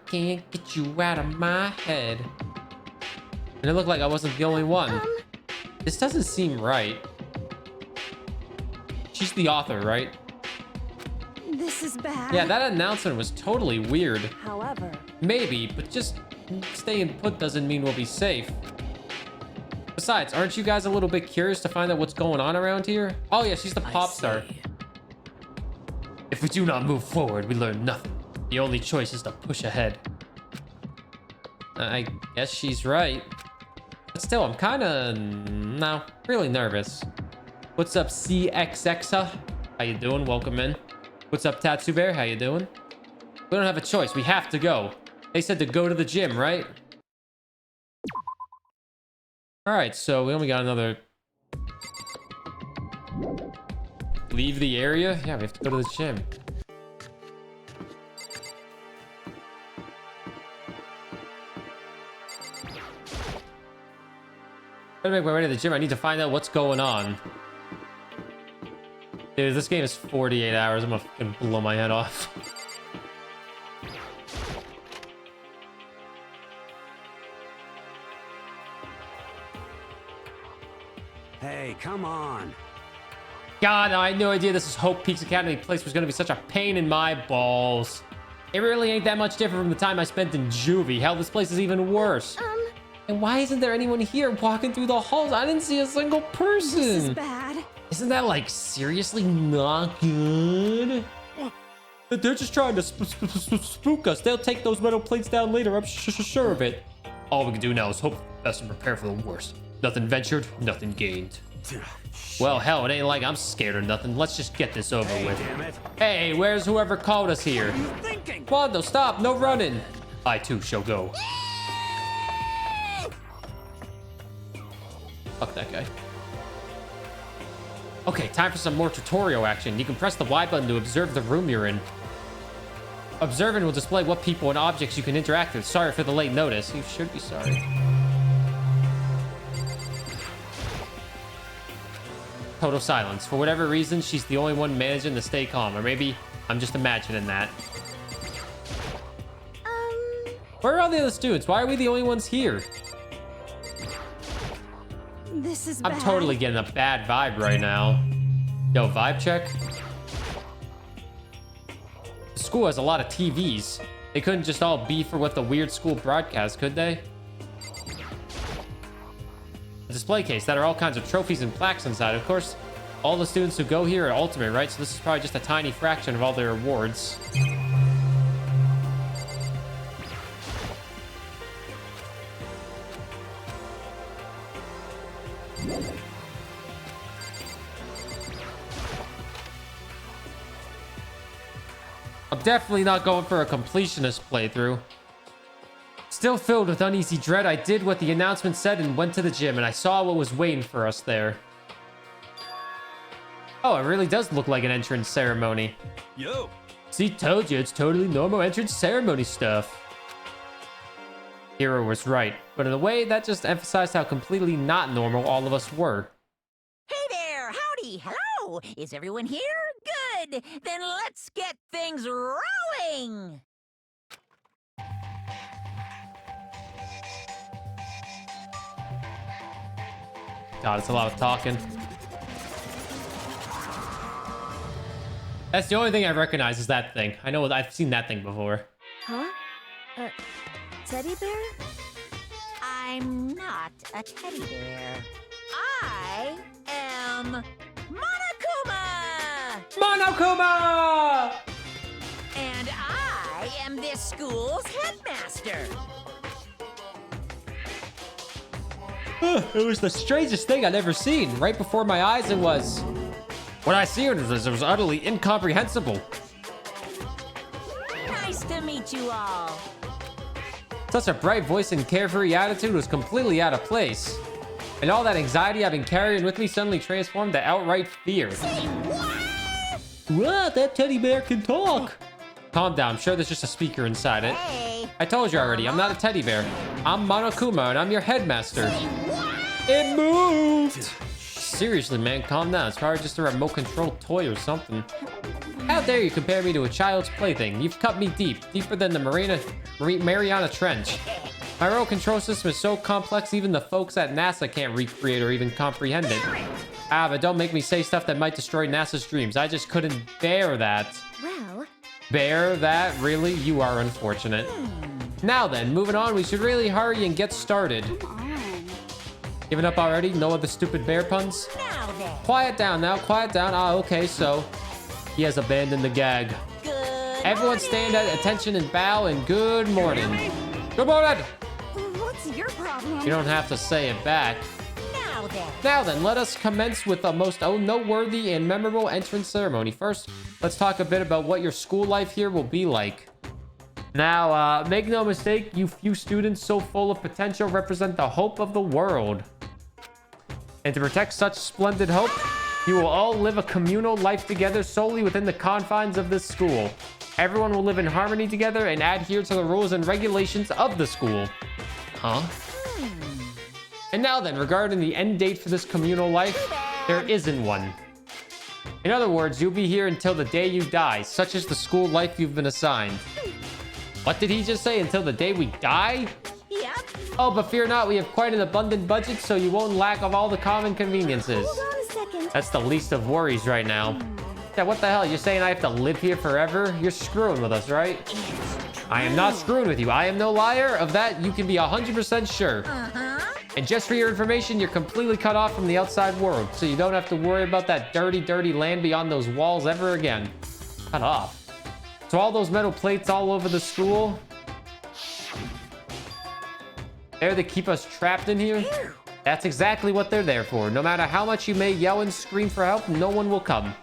Can't get you out of my head. And it looked like I wasn't the only one. This doesn't seem right. She's the author, right? This is bad. Yeah, that announcement was totally weird. However, Maybe, but just staying put doesn't mean we'll be safe. Besides, aren't you guys a little bit curious to find out what's going on around here? Oh yeah, she's the pop star. If we do not move forward, we learn nothing. The only choice is to push ahead. I guess she's right. But still, I'm kind of, no, really nervous. What's up, CXXa? How you doing? Welcome in. What's up, Tatsu Bear? How you doing? We don't have a choice. We have to go. They said to go to the gym, right? All right, so we only got another... Leave the area? Yeah, we have to go to the gym. Gotta make my way to the gym. I need to find out what's going on. Dude, this game is 48 hours. I'm gonna fucking blow my head off. Hey, come on. God, I had no idea this is Hope Peaks Academy place was gonna be such a pain in my balls. It really ain't that much different from the time I spent in juvie. Hell, this place is even worse. And why isn't there anyone here walking through the halls? I didn't see a single person. this is bad. Isn't that like seriously not good? They're just trying to spook us. They'll take those metal plates down later. I'm sure of it. All we can do now is hope for the best and prepare for the worst. Nothing ventured, nothing gained. Well, hell, it ain't like I'm scared or nothing. Let's just get this over with. Damn it. Hey, where's whoever called us here? What are you thinking? Quando, stop, no running. I too shall go. Fuck that guy. Okay, time for some more tutorial action. You can press the Y button to observe the room you're in. Observing will display what people and objects you can interact with. Sorry for the late notice. You should be sorry. Total silence. For whatever reason, she's the only one managing to stay calm. Or maybe I'm just imagining that. Where are all the other students? Why are we the only ones here? This is bad. I'm totally getting a bad vibe right now. Yo, vibe check. The school has a lot of TVs. They couldn't just all be for what the weird school broadcast, could they? A display case that are all kinds of trophies and plaques inside. Of course, all the students who go here are ultimate, right? So this is probably just a tiny fraction of all their awards. I'm definitely not going for a completionist playthrough. Still filled with uneasy dread, I did what the announcement said and went to the gym, and I saw what was waiting for us there. Oh, it really does look like an entrance ceremony. Yo. See, told you, it's totally normal entrance ceremony stuff. Hero was right, but in a way that just emphasized how completely not normal all of us were. Hey there! Howdy! Hello! Is everyone here? Good! Then let's get things rolling! God, it's a lot of talking. That's the only thing I recognize is that thing. I know I've seen that thing before. Huh? Teddy bear? I'm not a teddy bear. I am Monokuma! Monokuma! And I am this school's headmaster. It was the strangest thing I'd ever seen. Right before my eyes, it was... What I see was utterly incomprehensible. Nice to meet you all. Such a bright voice and carefree attitude was completely out of place. And all that anxiety I've been carrying with me suddenly transformed to outright fear. Say what? What? That teddy bear can talk. Calm down. I'm sure there's just a speaker inside it. Hey. I told you already. I'm not a teddy bear. I'm Monokuma, and I'm your headmaster. It moved. Seriously, man, calm down. It's probably just a remote-controlled toy or something. How dare you compare me to a child's plaything? You've cut me deep, deeper than the Mariana Trench. My remote control system is so complex, even the folks at NASA can't recreate or even comprehend it. Ah, but don't make me say stuff that might destroy NASA's dreams. I just couldn't bear that. Well, Bear that? Really? You are unfortunate. Now then, moving on, we should really hurry and get started. Giving up already? No other stupid bear puns? Now then. Quiet down now, quiet down. Ah, okay, so he has abandoned the gag. Good Everyone stand at attention and bow and good morning. Good morning! what's your problem? You don't have to say it back. Now then. Now then, let us commence with the most noteworthy and memorable entrance ceremony. First, let's talk a bit about what your school life here will be like. Now, make no mistake, you few students so full of potential represent the hope of the world. And to protect such splendid hope, you will all live a communal life together solely within the confines of this school. Everyone will live in harmony together and adhere to the rules and regulations of the school. Huh? And now then, regarding the end date for this communal life, there isn't one. In other words, you'll be here until the day you die, such is the school life you've been assigned. What did he just say? Until the day we die? Yep. Oh, but fear not, we have quite an abundant budget, so you won't lack of all the common conveniences. Hold on a second. That's the least of worries right now. Yeah, what the hell? You're saying I have to live here forever? You're screwing with us, right? I am not screwing with you. I am no liar. Of that, you can be 100% sure. And just for your information, you're completely cut off from the outside world, so you don't have to worry about that dirty, dirty land beyond those walls ever again. Cut off. So all those metal plates all over the school, they're to keep us trapped in here? That's exactly what they're there for. No matter how much you may yell and scream for help, no one will come.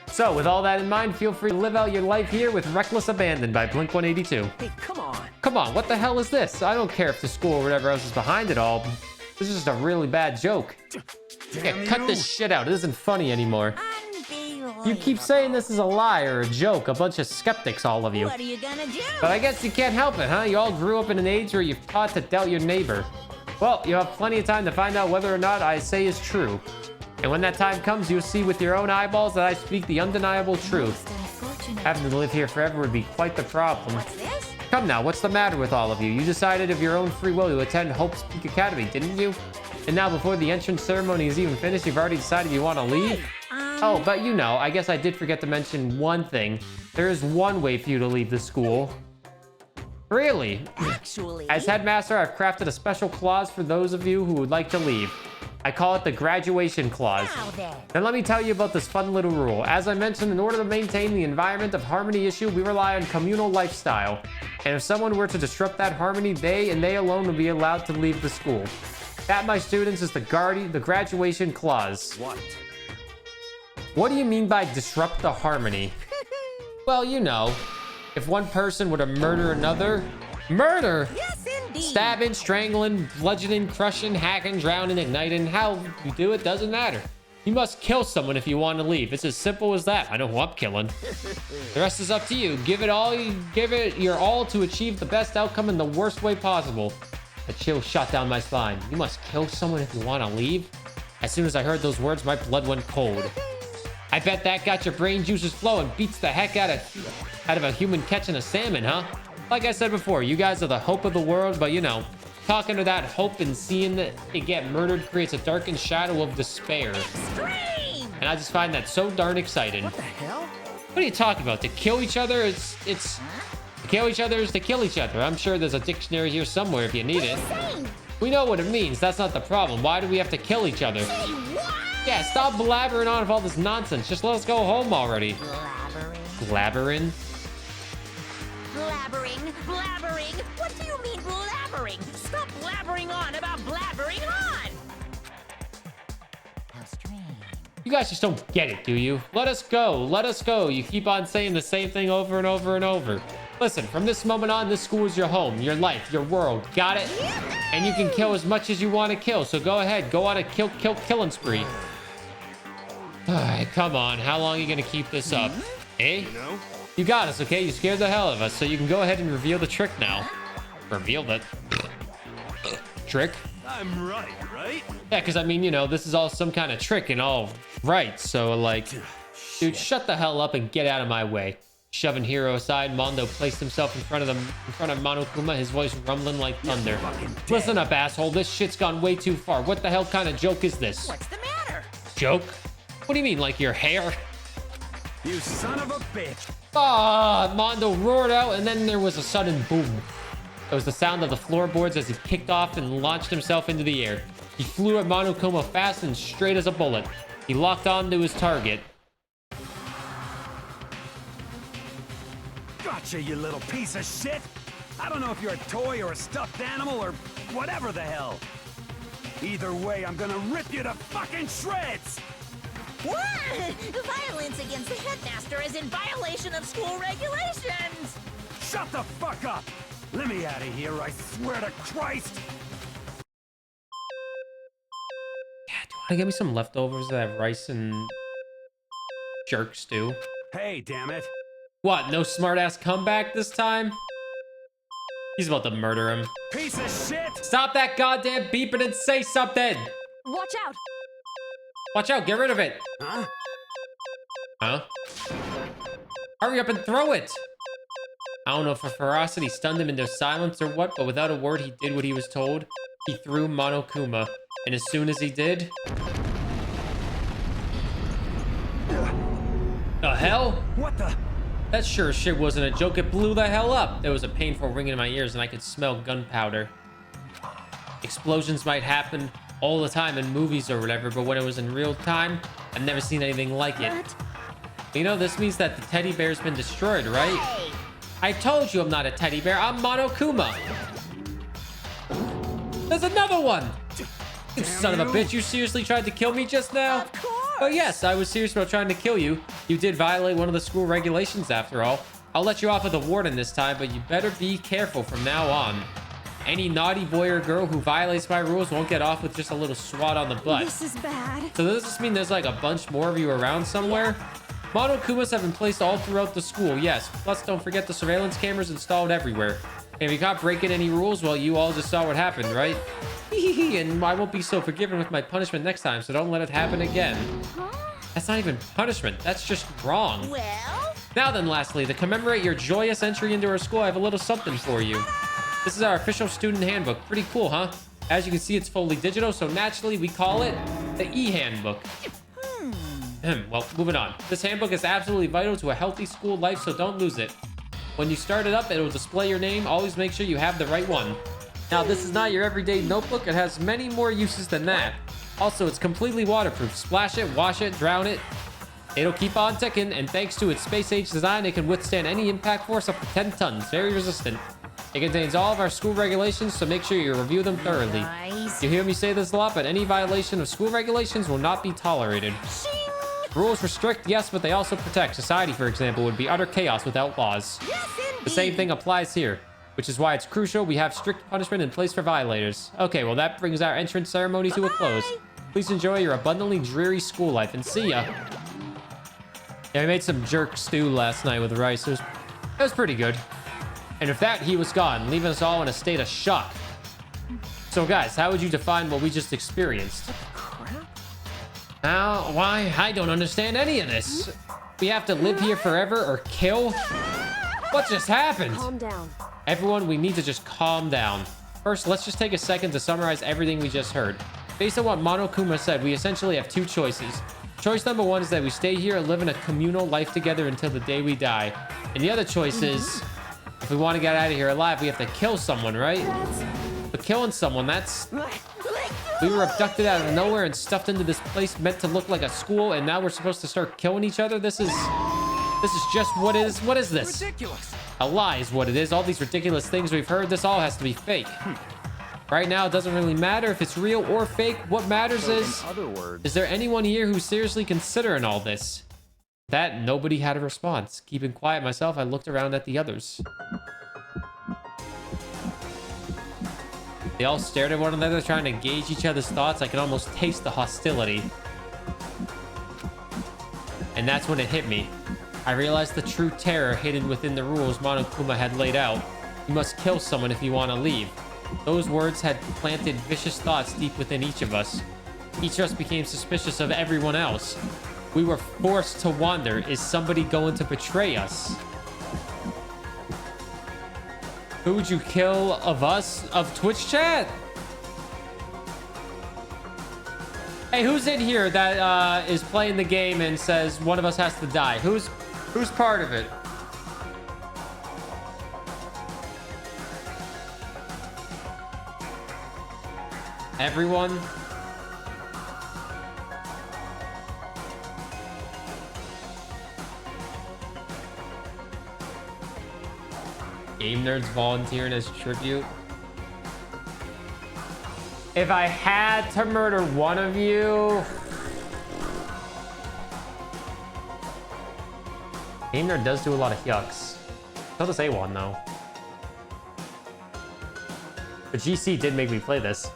So, with all that in mind, feel free to live out your life here with Reckless Abandon by Blink-182. Hey, come on. Come on, what the hell is this? I don't care if the school or whatever else is behind it all. This is just a really bad joke. Yeah, cut this shit out. It isn't funny anymore. You keep saying this is a lie or a joke. A bunch of skeptics, all of you. What are you gonna do? But I guess you can't help it, huh? You all grew up in an age where you've taught to doubt your neighbor. Well, you have plenty of time to find out whether or not I say is true. And when that time comes, you'll see with your own eyeballs that I speak the undeniable truth. Having to live here forever would be quite the problem. What's this? Come now, what's the matter with all of you? You decided of your own free will to attend Hope's Peak Academy, didn't you? And now before the entrance ceremony is even finished, you've already decided you want to leave? Oh, but you know, I guess I did forget to mention one thing. There is one way for you to leave the school. Really? Actually. As headmaster, I've crafted a special clause for those of you who would like to leave. I call it the graduation clause. Now then. Then let me tell you about this fun little rule. As I mentioned, in order to maintain the environment of harmony issue, we rely on communal lifestyle. And if someone were to disrupt that harmony, they and they alone would be allowed to leave the school. That, my students, is the graduation clause. What? What do you mean by disrupt the harmony? Well, you know, if one person were to murder another, murder! Yes, indeed. Stabbing, strangling, bludgeoning, crushing, hacking, drowning, igniting, how you do it doesn't matter. You must kill someone if you want to leave. It's as simple as that. I know who I'm killing. The rest is up to you. Give it your all to achieve the best outcome in the worst way possible. A chill shot down my spine. You must kill someone if you want to leave? As soon as I heard those words, my blood went cold. I bet that got your brain juices flowing. Beats the heck out of a human catching a salmon, huh? Like I said before, you guys are the hope of the world, but you know, talking to that hope and seeing it get murdered creates a darkened shadow of despair. Extreme! And I just find that so darn exciting. What the hell? What are you talking about? To kill each other? It's to kill each other is to kill each other. I'm sure there's a dictionary here somewhere if you need it. We know what it means. That's not the problem. Why do we have to kill each other? Yeah, stop blabbering on with all this nonsense. Just let us go home already. Blabbering? Blabbering? Blabbering? What do you mean blabbering? Stop blabbering on about blabbering on! How strange. You guys just don't get it, do you? Let us go. Let us go. You keep on saying the same thing over and over and over. Listen, from this moment on, this school is your home, your life, your world. Got it? And you can kill as much as you want to kill. So go ahead. Go on a killing spree. Alright, come on. How long are you gonna keep this up? Eh? You know? You got us, okay? You scared the hell out of us, so you can go ahead and reveal the trick now. Reveal the trick? I'm right? Yeah, because I mean, you know, this is all some kind of trick and all right. So, like, dude, shut the hell up and get out of my way. Shoving Hero aside, Mondo placed himself in front of Monokuma, his voice rumbling like thunder. Listen up, asshole. This shit's gone way too far. What the hell kind of joke is this? What's the matter? Joke? What do you mean, like your hair? You son of a bitch. Ah, Mondo roared out, and then there was a sudden boom. It was the sound of the floorboards as he kicked off and launched himself into the air. He flew at Monokuma fast and straight as a bullet. He locked onto his target. Gotcha, you little piece of shit. I don't know if you're a toy or a stuffed animal or whatever the hell. Either way, I'm gonna rip you to fucking shreds. What? Violence against the headmaster is in violation of school regulations! Shut the fuck up! Let me out of here, I swear to Christ! Yeah, do you want to get me some leftovers of that rice and jerk stew? Hey, damn it. What, no smart-ass comeback this time? He's about to murder him. Piece of shit! Stop that goddamn beeping and say something! Watch out! Watch out, get rid of it! Huh? Huh? Hurry up and throw it! I don't know if her ferocity stunned him into silence or what, but without a word, he did what he was told. He threw Monokuma, and as soon as he did... The hell? What the? That sure as shit wasn't a joke. It blew the hell up. There was a painful ringing in my ears, and I could smell gunpowder. Explosions might happen all the time in movies or whatever, but when it was in real time, I've never seen anything like it. You know, this means that the teddy bear's been destroyed, right? Hey! I told you I'm not a teddy bear. I'm Monokuma. There's another one. You son of a bitch. You seriously tried to kill me just now? Of course! Oh, yes. I was serious about trying to kill you. You did violate one of the school regulations after all. I'll let you off with a warning this time, but you better be careful from now on. Any naughty boy or girl who violates my rules won't get off with just a little swat on the butt. This is bad. So does this mean there's like a bunch more of you around somewhere? Monokumas have been placed all throughout the school, yes. Plus, don't forget the surveillance cameras installed everywhere. And if you caught breaking any rules, well, you all just saw what happened, right? And I won't be so forgiving with my punishment next time, so don't let it happen again. That's not even punishment. That's just wrong. Well? Now then, lastly, to commemorate your joyous entry into our school, I have a little something for you. This is our official student handbook. Pretty cool, huh? As you can see, it's fully digital, so naturally we call it the e-handbook. Well, moving on. This handbook is absolutely vital to a healthy school life, so don't lose it. When you start it up, it'll display your name. Always make sure you have the right one. Now, this is not your everyday notebook. It has many more uses than that. Also, it's completely waterproof. Splash it, wash it, drown it. It'll keep on ticking, and thanks to its space-age design, it can withstand any impact force up to 10 tons. Very resistant. It contains all of our school regulations, so make sure you review them thoroughly. Nice. You hear me say this a lot, but any violation of school regulations will not be tolerated. Rules restrict, yes, but they also protect. Society, for example, would be utter chaos without laws. Yes, indeed. The same thing applies here, which is why it's crucial we have strict punishment in place for violators. Okay, well, that brings our entrance ceremony to a close. Please enjoy your abundantly dreary school life, and see ya. Yeah, I made some jerk stew last night with rice. It was pretty good. And with that, he was gone, leaving us all in a state of shock. So, guys, how would you define what we just experienced? Now, why? I don't understand any of this. We have to live here forever or kill? What just happened? Calm down. Everyone, we need to just calm down. First, let's just take a second to summarize everything we just heard. Based on what Monokuma said, we essentially have two choices. Choice number one is that we stay here and live in a communal life together until the day we die. And the other choice is, if we want to get out of here alive, we have to kill someone, right? But killing someone, that's... We were abducted out of nowhere and stuffed into this place meant to look like a school, and now we're supposed to start killing each other? This is just what is... What is this? Ridiculous. A lie is what it is. All these ridiculous things we've heard, this all has to be fake. Right now, it doesn't really matter if it's real or fake. What matters is there anyone here who's seriously considering all this? That, nobody had a response. Keeping quiet myself, I looked around at the others. They all stared at one another, trying to gauge each other's thoughts. I could almost taste the hostility. And that's when it hit me. I realized the true terror hidden within the rules Monokuma had laid out. You must kill someone if you want to leave. Those words had planted vicious thoughts deep within each of us. Each of us became suspicious of everyone else. We were forced to wonder, is somebody going to betray us? Who would you kill of us? Of Twitch chat? Hey, who's in here that is playing the game and says one of us has to die? Who's part of it? Everyone? Game nerds volunteering as tribute. If I had to murder one of you... Game nerd does do a lot of yucks. So does A1 though. But GC did make me play this.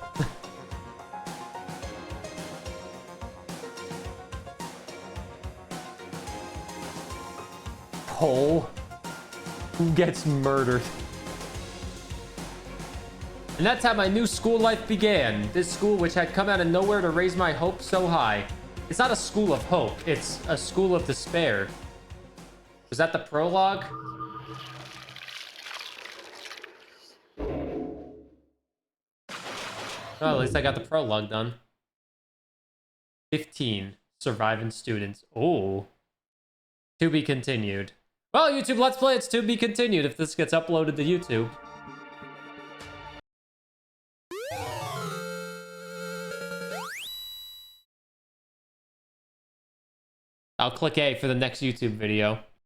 Cole, who gets murdered. And that's how my new school life began. This school, which had come out of nowhere to raise my hopes so high. It's not a school of hope, it's a school of despair. Was that the prologue? Well, at least I got the prologue done. 15 surviving students. Oh. To be continued. Well, YouTube Let's Play, it's to be continued if this gets uploaded to YouTube. I'll click A for the next YouTube video.